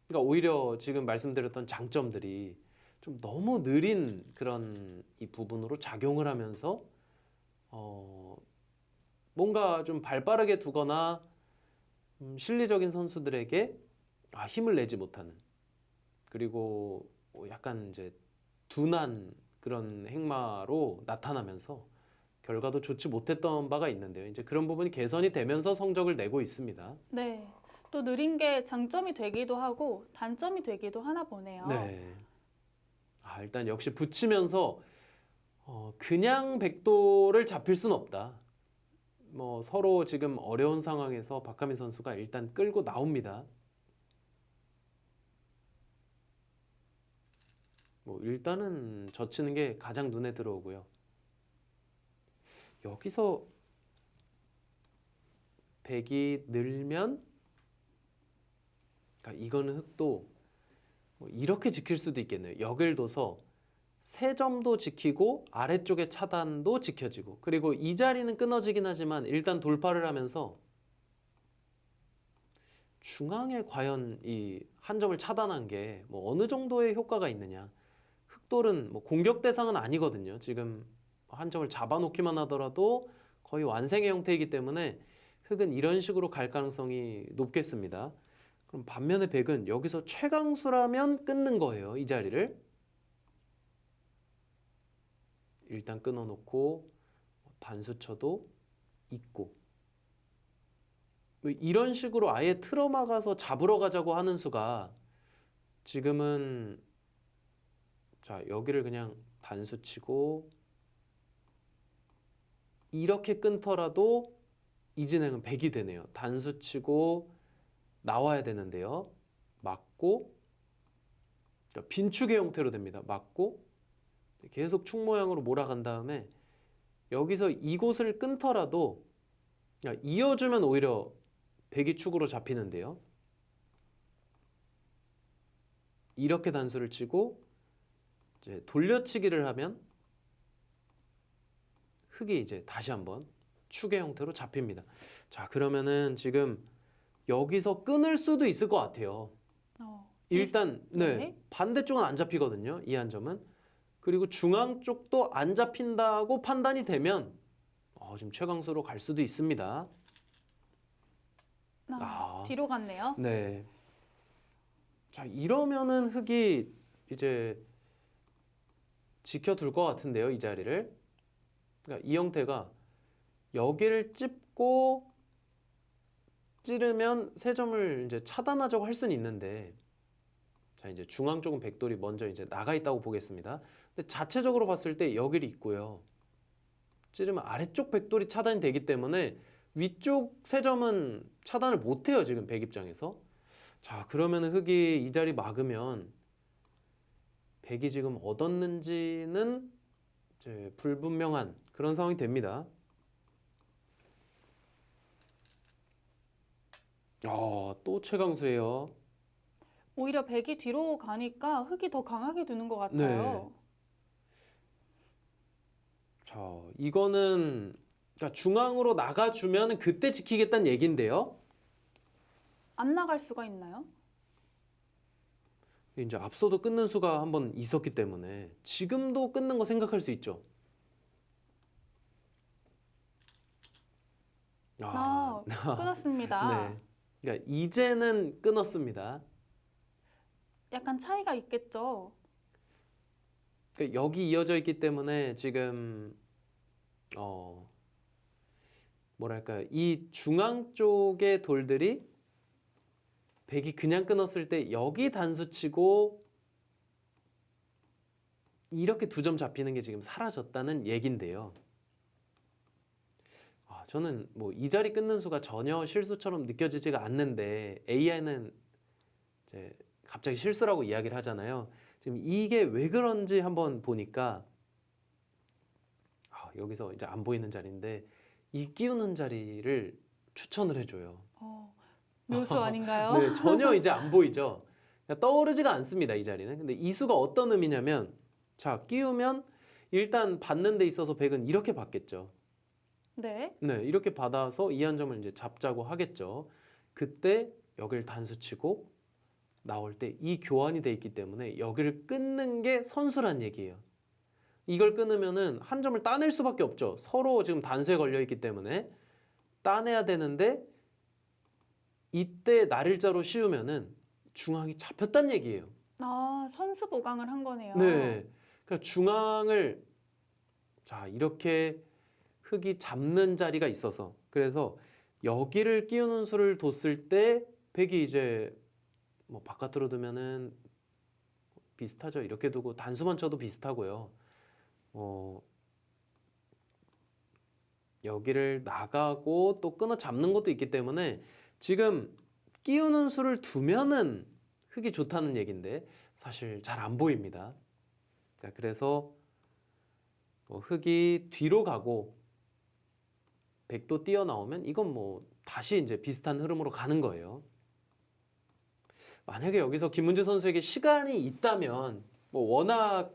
그러니까 오히려 지금 말씀드렸던 장점들이 좀 너무 느린 그런 이 부분으로 작용을 하면서 뭔가 좀 발빠르게 두거나 실리적인 선수들에게 힘을 내지 못하는 그리고 약간 이제 둔한 그런 행마로 나타나면서 결과도 좋지 못했던 바가 있는데요. 이제 그런 부분이 개선이 되면서 성적을 내고 있습니다. 네, 또 느린 게 장점이 되기도 하고 단점이 되기도 하나 보네요. 네. 일단 역시 붙이면서 그냥 백도를 잡힐 순 없다. 뭐 서로 지금 어려운 상황에서 박하민 선수가 일단 끌고 나옵니다. 뭐 일단은 젖히는 게 가장 눈에 들어오고요. 여기서 백이 늘면, 그러니까 이거는 흙도 뭐 이렇게 지킬 수도 있겠네요. 역을 둬서 세 점도 지키고 아래쪽에 차단도 지켜지고, 그리고 이 자리는 끊어지긴 하지만 일단 돌파를 하면서 중앙에 과연 이 한 점을 차단한 게 뭐 어느 정도의 효과가 있느냐. 흑돌은 뭐 공격 대상은 아니거든요. 지금 한 점을 잡아놓기만 하더라도 거의 완성의 형태이기 때문에 흑은 이런 식으로 갈 가능성이 높겠습니다. 그럼 반면에 백은 여기서 최강수라면 끊는 거예요. 이 자리를. 일단 끊어놓고 단수쳐도 있고, 이런 식으로 아예 틀어막아서 잡으러 가자고 하는 수가 지금은, 자 여기를 그냥 단수치고 이렇게 끊더라도 이 진행은 백이 되네요. 단수치고 나와야 되는데요. 막고, 그러니까 빈축의 형태로 됩니다. 막고 계속 축 모양으로 몰아간 다음에 여기서 이곳을 끊더라도 이어주면 오히려 백이 축으로 잡히는데요. 이렇게 단수를 치고 이제 돌려치기를 하면 흑이 이제 다시 한번 축의 형태로 잡힙니다. 자, 그러면은 지금 여기서 끊을 수도 있을 것 같아요. 일단 네. 반대쪽은 안 잡히거든요. 이 한 점은. 그리고 중앙 쪽도 안 잡힌다고 판단이 되면 지금 최강수로 갈 수도 있습니다. 뒤로 갔네요. 네. 자, 이러면은 흑이 이제 지켜둘 것 같은데요, 이 자리를. 그러니까 이 형태가 여기를 찝고 찌르면 세 점을 이제 차단하자고 할 수는 있는데, 자 이제 중앙 쪽은 백돌이 먼저 이제 나가 있다고 보겠습니다. 근데 자체적으로 봤을 때 여기를 있고요. 찌르면 아래쪽 백돌이 차단이 되기 때문에 위쪽 세 점은 차단을 못 해요, 지금 백 입장에서. 자, 그러면은 흑이 이 자리 막으면 백이 지금 얻었는지는 이제 불분명한 그런 상황이 됩니다. 또 최강수예요. 오히려 백이 뒤로 가니까 흑이 더 강하게 두는 것 같아요. 자, 이거는 그러니까 중앙으로 나가주면 그때 지키겠다는 얘긴데요. 안 나갈 수가 있나요? 이제 앞서도 끊는 수가 한번 있었기 때문에 지금도 끊는 거 생각할 수 있죠. 끊었습니다. 네. 그러니까 이제는 끊었습니다. 약간 차이가 있겠죠. 그러니까 여기 이어져 있기 때문에 지금 뭐랄까, 이 중앙 쪽의 돌들이 백이 그냥 끊었을 때 여기 단수치고 이렇게 두 점 잡히는 게 지금 사라졌다는 얘긴데요. 저는 뭐 이 자리 끊는 수가 전혀 실수처럼 느껴지지가 않는데 AI는 이제 갑자기 실수라고 이야기를 하잖아요. 지금 이게 왜 그런지 한번 보니까 여기서 이제 안 보이는 자리인데 이 끼우는 자리를 추천을 해줘요. 묘수 아닌가요? 네, 전혀 이제 안 보이죠. 떠오르지가 않습니다, 이 자리는. 근데 이 수가 어떤 의미냐면, 자 끼우면 일단 받는 데 있어서 백은 이렇게 받겠죠. 네. 네, 이렇게 받아서 이 한 점을 이제 잡자고 하겠죠. 그때 여기를 단수치고 나올 때 이 교환이 돼 있기 때문에 여기를 끊는 게 선수란 얘기예요. 이걸 끊으면은 한 점을 따낼 수밖에 없죠. 서로 지금 단수에 걸려 있기 때문에 따내야 되는데 이때 날일자로 씌우면은 중앙이 잡혔단 얘기예요. 선수 보강을 한 거네요. 네, 그러니까 중앙을 자 이렇게 흑이 잡는 자리가 있어서, 그래서 여기를 끼우는 수를 뒀을 때 백이 이제 뭐 바깥으로 두면은 비슷하죠. 이렇게 두고 단수만 쳐도 비슷하고요. 여기를 나가고 또 끊어 잡는 것도 있기 때문에 지금 끼우는 수를 두면은 흑이 좋다는 얘긴데 사실 잘 안 보입니다. 자, 그래서 흑이 뒤로 가고 백도 뛰어나오면 이건 뭐 다시 이제 비슷한 흐름으로 가는 거예요. 만약에 여기서 김은재 선수에게 시간이 있다면 뭐 워낙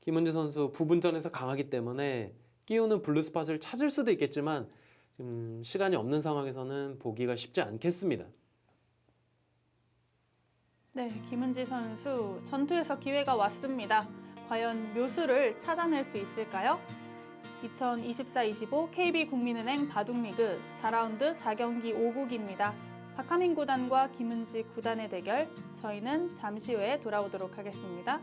김은재 선수 부분전에서 강하기 때문에 끼우는 블루스팟을 찾을 수도 있겠지만 지금 시간이 없는 상황에서는 보기가 쉽지 않겠습니다. 네, 김은지 선수 전투에서 기회가 왔습니다. 과연 묘수를 찾아낼 수 있을까요? 2024-25 KB국민은행 바둑리그 4라운드 4경기 5국입니다. 박하민 구단과 김은지 구단의 대결, 저희는 잠시 후에 돌아오도록 하겠습니다.